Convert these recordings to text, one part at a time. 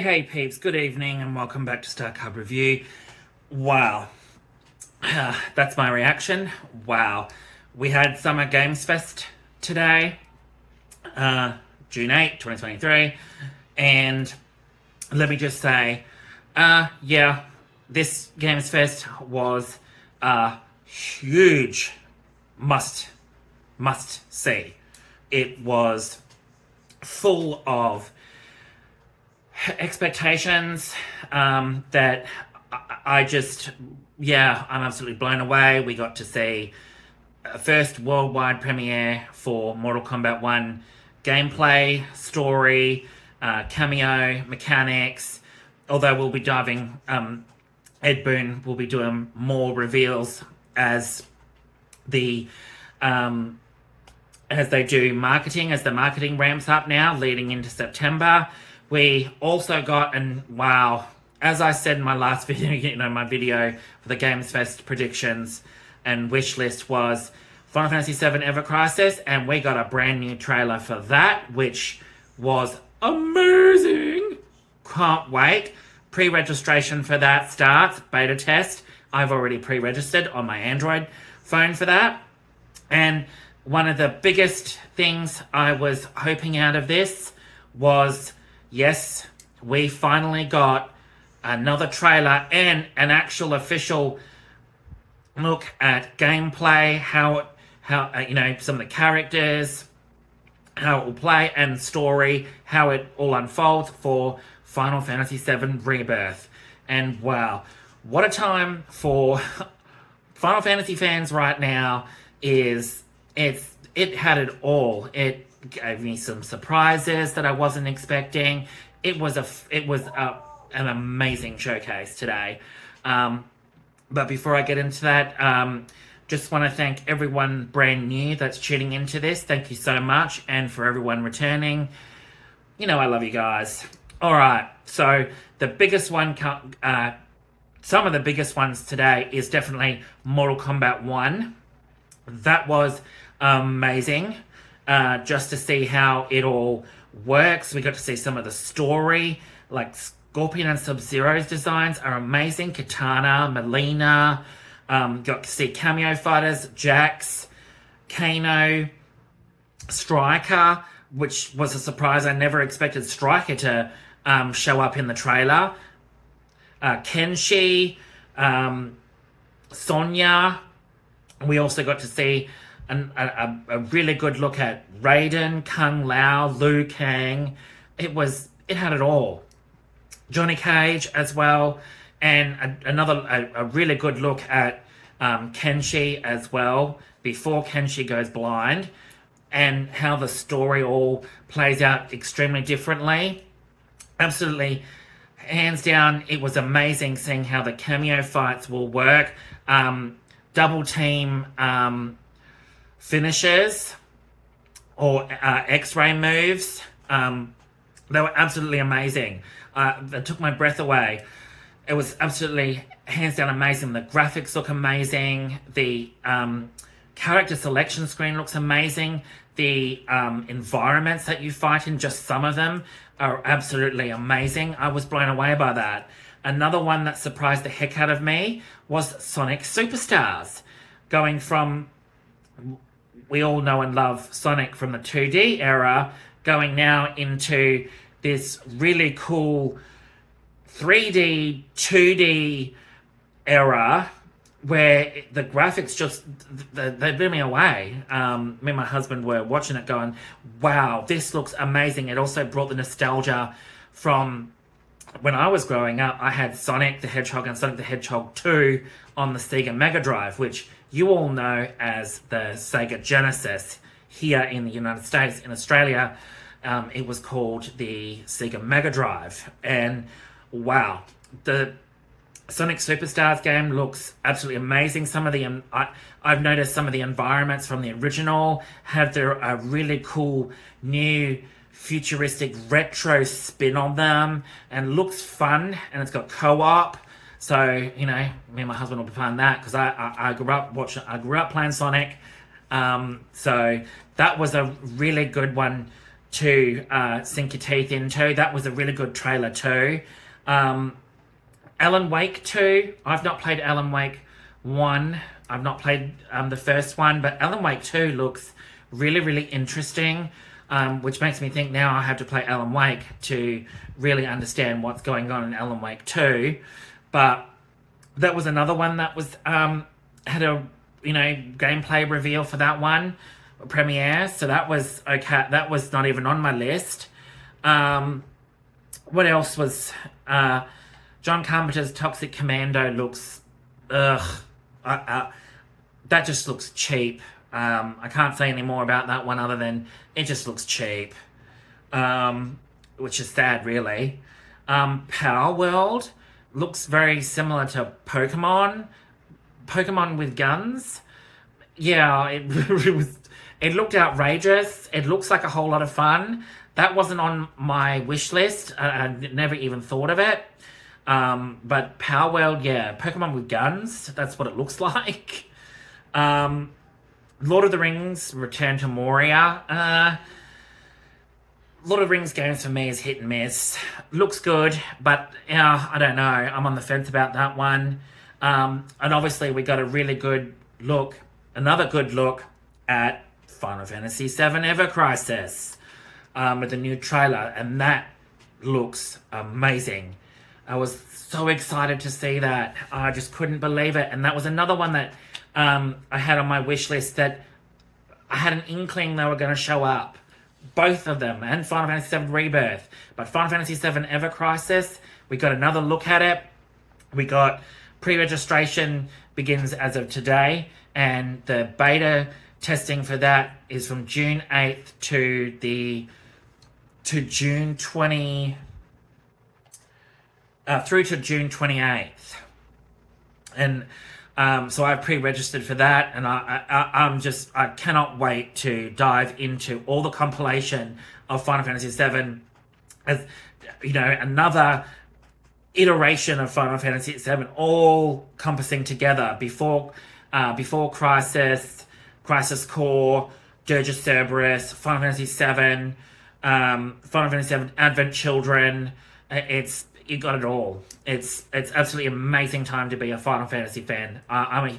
Hey peeps, good evening and welcome back to Star Cub Review. Wow, that's my reaction. Wow, we had Summer Games Fest today, June 8, 2023, and let me just say, yeah, this Games Fest was a huge must see. It was full of expectations that I just, I'm absolutely blown away. We got to see a first worldwide premiere for Mortal Kombat 1 gameplay, story, cameo, mechanics, although we'll be diving, Ed Boon will be doing more reveals as the as they do marketing, as the marketing ramps up now, leading into September. We also got, and wow, as I said in my last video, my video for the Games Fest predictions and wish list was Final Fantasy VII Ever Crisis, and we got a brand new trailer for that, which was amazing. Can't wait. Pre-registration for that starts, beta test. I've already pre-registered on my Android phone for that. And one of the biggest things I was hoping out of this was, yes, we finally got another trailer and an actual official look at gameplay, how some of the characters, how it will play, and story, how it all unfolds for Final Fantasy VII Rebirth. And wow, what a time for Final Fantasy fans right now. It had it all. It gave me some surprises that I wasn't expecting. It was an amazing showcase today. But before I get into that, just want to thank everyone brand new that's tuning into this. Thank you so much. And for everyone returning, I love you guys. All right. So the biggest one, some of the biggest ones today is definitely Mortal Kombat 1. That was amazing. Just to see how it all works. We got to see some of the story, like Scorpion and Sub-Zero's designs are amazing. Katana, Melina, got to see cameo fighters, Jax, Kano, Striker, which was a surprise. I never expected Striker to show up in the trailer. Kenshi, Sonya. We also got to see a really good look at Raiden, Kung Lao, Liu Kang. It had it all. Johnny Cage as well, and a really good look at Kenshi as well, before Kenshi goes blind, and how the story all plays out extremely differently. Absolutely, hands down, it was amazing seeing how the cameo fights will work. Double team finishes or X-ray moves. They were absolutely amazing. They took my breath away. It was absolutely hands down amazing. The graphics look amazing. The character selection screen looks amazing. The environments that you fight in, just some of them, are absolutely amazing. I was blown away by that. Another one that surprised the heck out of me was Sonic Superstars. Going from, we all know and love Sonic from the 2D era, going now into this really cool 3D, 2D era where the graphics just, they blew me away. Me and my husband were watching it going, wow, this looks amazing. It also brought the nostalgia from when I was growing up. I had Sonic the Hedgehog and Sonic the Hedgehog 2 on the Sega Mega Drive, which you all know as the Sega Genesis. Here in the United States, in Australia, it was called the Sega Mega Drive. And wow, the Sonic Superstars game looks absolutely amazing. Some of the I've noticed some of the environments from the original have a really cool new futuristic retro spin on them, and looks fun, and it's got co-op. So me and my husband will be playing that because I grew up playing Sonic. So that was a really good one to sink your teeth into. That was a really good trailer too. Alan Wake 2. I've not played Alan Wake 1. I've not played the first one, but Alan Wake 2 looks really, really interesting, which makes me think now I have to play Alan Wake to really understand what's going on in Alan Wake 2. But that was another one that was had a gameplay reveal for that one, premiere. So that was okay. That was not even on my list. What else was John Carpenter's Toxic Commando looks that just looks cheap. I can't say any more about that one other than it just looks cheap, which is sad, really. Power World looks very similar to Pokemon with guns. Yeah, it looked outrageous. It looks like a whole lot of fun. That wasn't on my wish list. I never even thought of it. But Power World, yeah, Pokemon with guns, that's what it looks like. Lord of the Rings, Return to Moria. Lord of the Rings games for me is hit and miss. Looks good, but I don't know. I'm on the fence about that one. And obviously we got a really good look, another good look at Final Fantasy VII Ever Crisis with the new trailer, and that looks amazing. I was so excited to see that. I just couldn't believe it. And that was another one that I had on my wish list that I had an inkling they were going to show up. Both of them, and Final Fantasy VII Rebirth. But Final Fantasy VII Ever Crisis, we got another look at it. We got pre-registration begins as of today, and the beta testing for that is from June 8th to June 20 through to June 28th. And so I've pre-registered for that, and I cannot wait to dive into all the compilation of Final Fantasy VII, as another iteration of Final Fantasy VII, all compassing together before Crisis, Crisis Core, Dirge of Cerberus, Final Fantasy VII, Final Fantasy VII Advent Children. You got it all. It's absolutely amazing time to be a Final Fantasy fan. I'm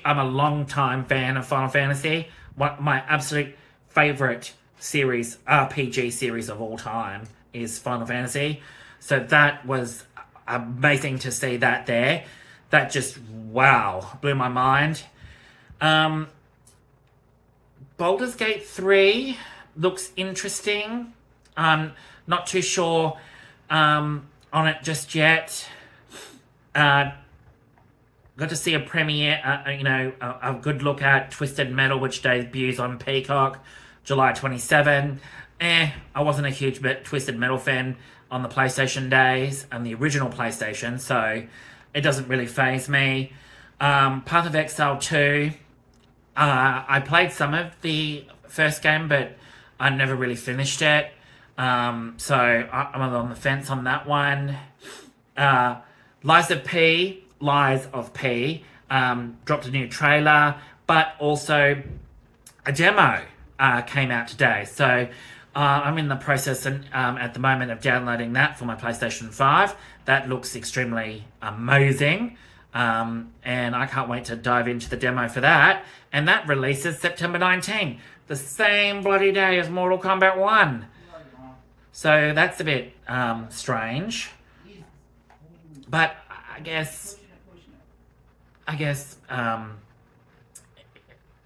a long time fan of Final Fantasy. My absolute favorite series, RPG series of all time, is Final Fantasy. So that was amazing to see that there. That just blew my mind. Baldur's Gate 3 looks interesting. Not too sure on it just yet. Got to see a premiere, a good look at Twisted Metal, which debuts on Peacock, July 27. I wasn't a huge Twisted Metal fan on the PlayStation days and the original PlayStation, so it doesn't really faze me. Path of Exile 2. I played some of the first game, but I never really finished it. So I'm on the fence on that one. Lies of P dropped a new trailer, but also a demo came out today. So I'm in the process at the moment of downloading that for my PlayStation 5. That looks extremely amazing. And I can't wait to dive into the demo for that. And that releases September 19, the same bloody day as Mortal Kombat 1. So that's a bit strange. But I guess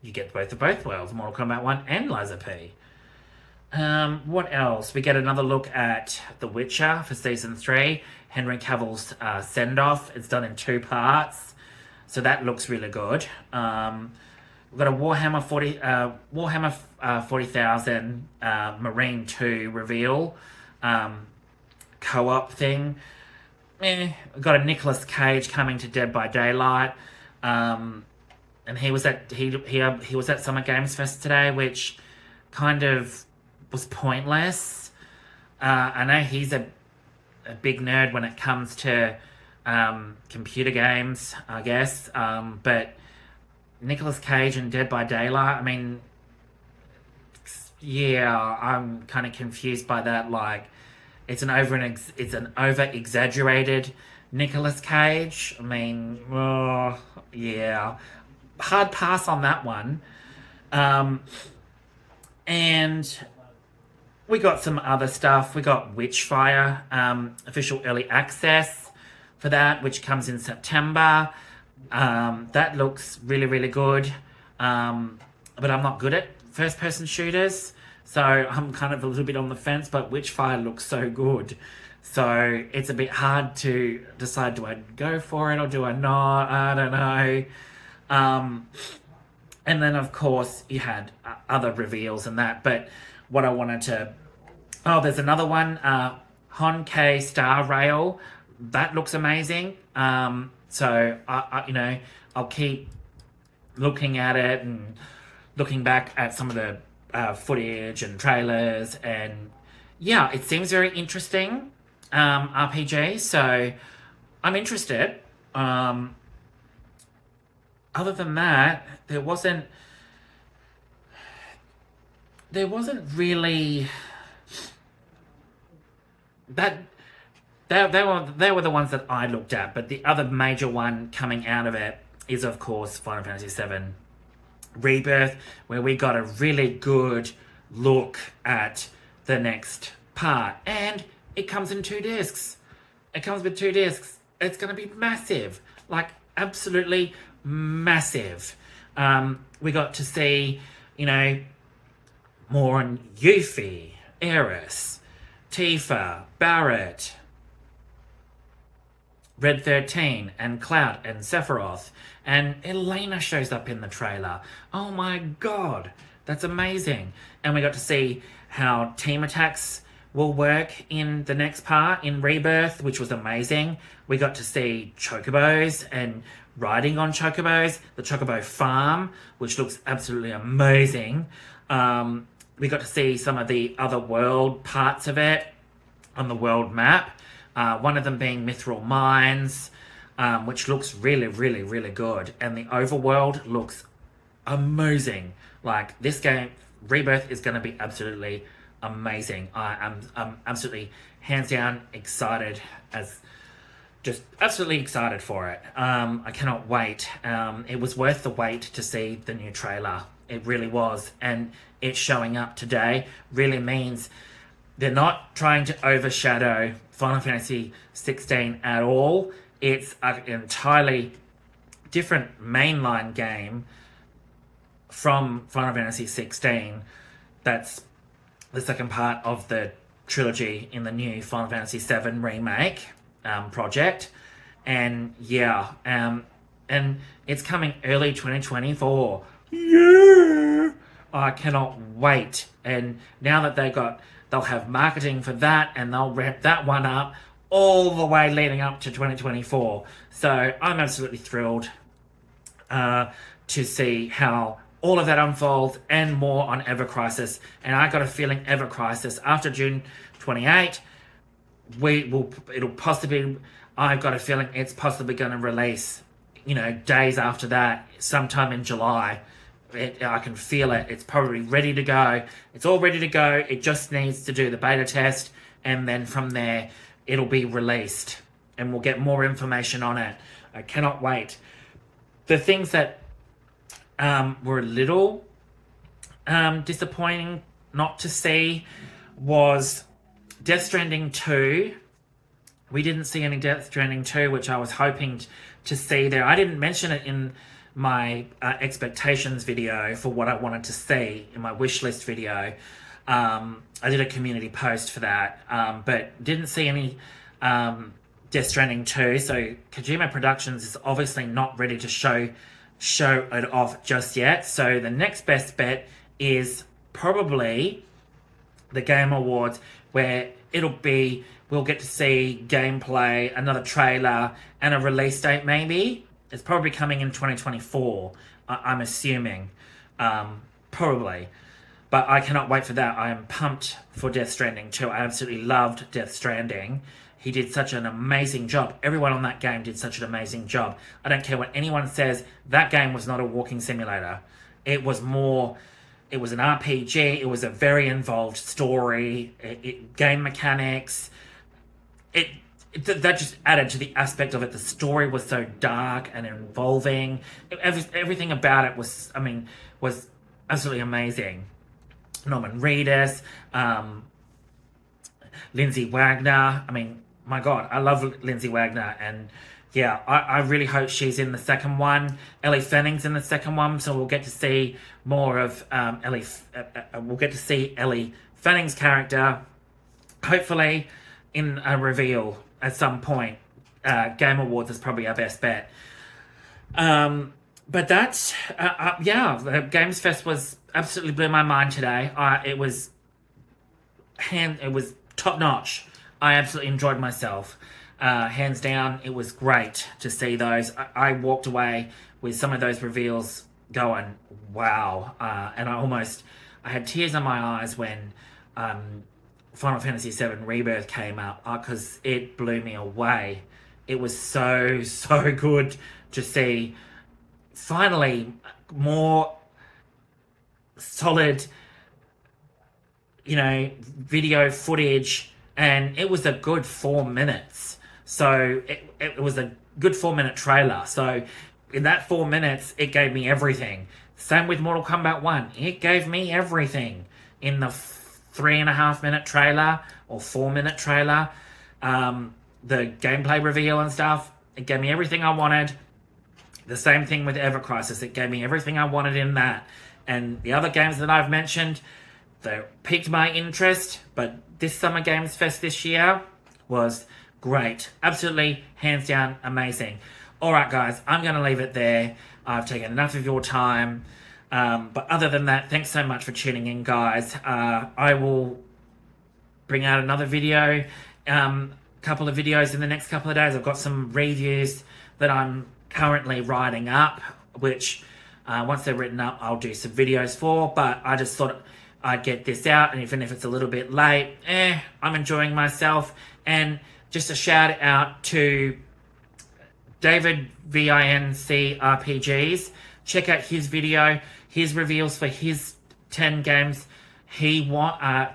you get both of both worlds, Mortal Kombat 1 and Lies of P. What else? We get another look at The Witcher for Season 3. Henry Cavill's send-off. It's done in 2 parts. So that looks really good. We've got a Warhammer 40,000 Marine 2 reveal. Co-op thing. We've got a Nicolas Cage coming to Dead by Daylight. And he was at Summer Games Fest today, which kind of was pointless. I know he's a big nerd when it comes to computer games, I guess. But Nicolas Cage and Dead by Daylight, I mean, yeah, I'm kind of confused by that. Like, it's it's an over exaggerated Nicolas Cage. I mean, oh, yeah, hard pass on that one. Um, and we got some other stuff. We got Witchfire, official early access for that, which comes in September. That looks really, really good. But I'm not good at first person shooters, so I'm kind of a little bit on the fence, but Witchfire looks so good. So it's a bit hard to decide, do I go for it or do I not? I don't know. And then, of course, you had other reveals and that, but what I wanted to... Oh, there's another one, Honkai Star Rail. That looks amazing. So, I'll keep looking at it and looking back at some of the footage and trailers, and yeah, it seems very interesting, RPG, so I'm interested. Other than that, there wasn't really that. They were the ones that I looked at, but the other major one coming out of it is, of course, Final Fantasy VII Rebirth, where we got a really good look at the next part, and it comes in 2 discs. It comes with 2 discs. It's going to be massive, like absolutely massive. We got to see, more on Yuffie, Eris, Tifa, Barrett, Red 13, and Cloud, and Sephiroth, and Elena shows up in the trailer. Oh my god, that's amazing. And we got to see how team attacks will work in the next part, in Rebirth, which was amazing. We got to see chocobos and riding on chocobos, the chocobo farm, which looks absolutely amazing. We got to see some of the other world parts of it on the world map. One of them being Mithril Mines, which looks really, really, really good. And the overworld looks amazing. Like, this game, Rebirth, is going to be absolutely amazing. I'm absolutely, hands down, excited just absolutely excited for it. I cannot wait. It was worth the wait to see the new trailer. It really was. And it showing up today really means they're not trying to overshadow Final Fantasy 16 at all. It's an entirely different mainline game from Final Fantasy 16. That's the second part of the trilogy in the new Final Fantasy 7 remake project. And yeah, and it's coming early 2024. Yeah! I cannot wait. And now that they'll have marketing for that, and they'll ramp that one up all the way leading up to 2024. So I'm absolutely thrilled to see how all of that unfolds, and more on Ever Crisis. And I got a feeling Ever Crisis, after June 28, I've got a feeling it's possibly going to release, days after that, sometime in July. I can feel it. It's probably ready to go. It's all ready to go. It just needs to do the beta test, and then from there, it'll be released, and we'll get more information on it. I cannot wait. The things that were a little disappointing not to see was Death Stranding 2. We didn't see any Death Stranding 2, which I was hoping to see there. I didn't mention it in my expectations video for what I wanted to see in my wish list video. I did a community post for that, but didn't see any Death Stranding 2. So Kojima Productions is obviously not ready to show it off just yet. So the next best bet is probably the Game Awards, where we'll get to see gameplay, another trailer, and a release date maybe. It's probably coming in 2024, I'm assuming. Probably. But I cannot wait for that. I am pumped for Death Stranding 2. I absolutely loved Death Stranding. He did such an amazing job. Everyone on that game did such an amazing job. I don't care what anyone says. That game was not a walking simulator. It was more It was an RPG. It was a very involved story. Game mechanics. That just added to the aspect of it. The story was so dark and involving. Everything about it was, was absolutely amazing. Norman Reedus, Lindsay Wagner. My God, I love Lindsay Wagner, and yeah, I really hope she's in the second one. Ellie Fanning's in the second one, so we'll get to see more of Ellie. We'll get to see Ellie Fanning's character, hopefully, in a reveal at some point. Game Awards is probably our best bet. But that's the Games Fest was absolutely blew my mind today. It was top notch. I absolutely enjoyed myself. Hands down, it was great to see those. I walked away with some of those reveals going, wow. And I had tears in my eyes when Final Fantasy VII Rebirth came out, because it blew me away. It was so good to see finally more solid, video footage, and it was a good 4 minutes. So it was a good 4-minute trailer. So in that 4 minutes, it gave me everything. Same with Mortal Kombat 1. It gave me everything in the 3.5-minute trailer or 4-minute trailer. The gameplay reveal and stuff, it gave me everything I wanted. The same thing with Ever Crisis. It gave me everything I wanted in that. And the other games that I've mentioned, they piqued my interest, but this Summer Games Fest this year was great. Absolutely, hands down, amazing. Alright guys, I'm going to leave it there. I've taken enough of your time. But other than that, thanks so much for tuning in, guys. I will bring out another video, couple of videos in the next couple of days. I've got some reviews that I'm currently writing up, which once they're written up, I'll do some videos for. But I just thought I'd get this out, and even if it's a little bit late, I'm enjoying myself. And just a shout out to David Vinc RPGs. Check out his video, his reveals for his 10 games he wants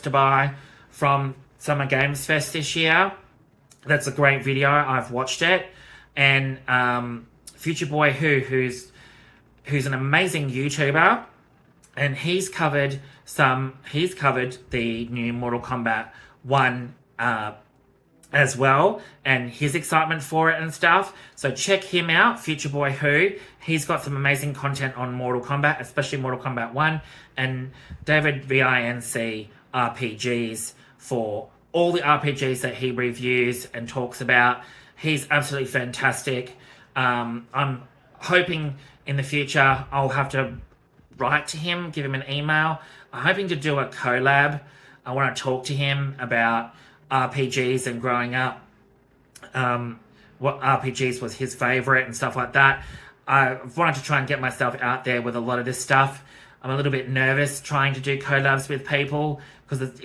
to buy from Summer Games Fest this year. That's a great video. I've watched it. And Future Boy who's an amazing YouTuber, and he's covered the new Mortal Kombat 1 as well, and his excitement for it and stuff. So check him out, Future Boy He's got some amazing content on Mortal Kombat, especially Mortal Kombat 1, and David Vinc RPGs for all the RPGs that he reviews and talks about. He's absolutely fantastic. I'm hoping in the future I'll have to write to him, give him an email. I'm hoping to do a collab. I want to talk to him about RPGs and growing up, what RPGs was his favorite and stuff like that. I wanted to try and get myself out there with a lot of this stuff. I'm a little bit nervous trying to do collabs with people because,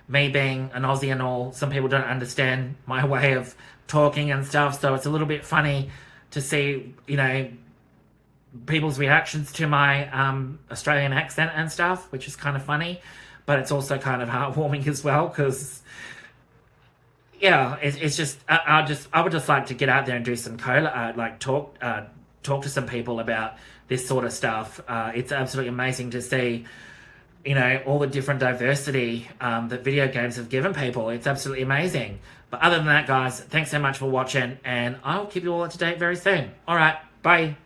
me being an Aussie and all, some people don't understand my way of talking and stuff, so it's a little bit funny to see, people's reactions to my Australian accent and stuff, which is kind of funny, but it's also kind of heartwarming as well, because it's just I would just like to get out there and do some talk to some people about this sort of stuff. It's absolutely amazing to see, all the different diversity that video games have given people. It's absolutely amazing. But other than that, guys, thanks so much for watching, and I'll keep you all up to date very soon. All right, bye.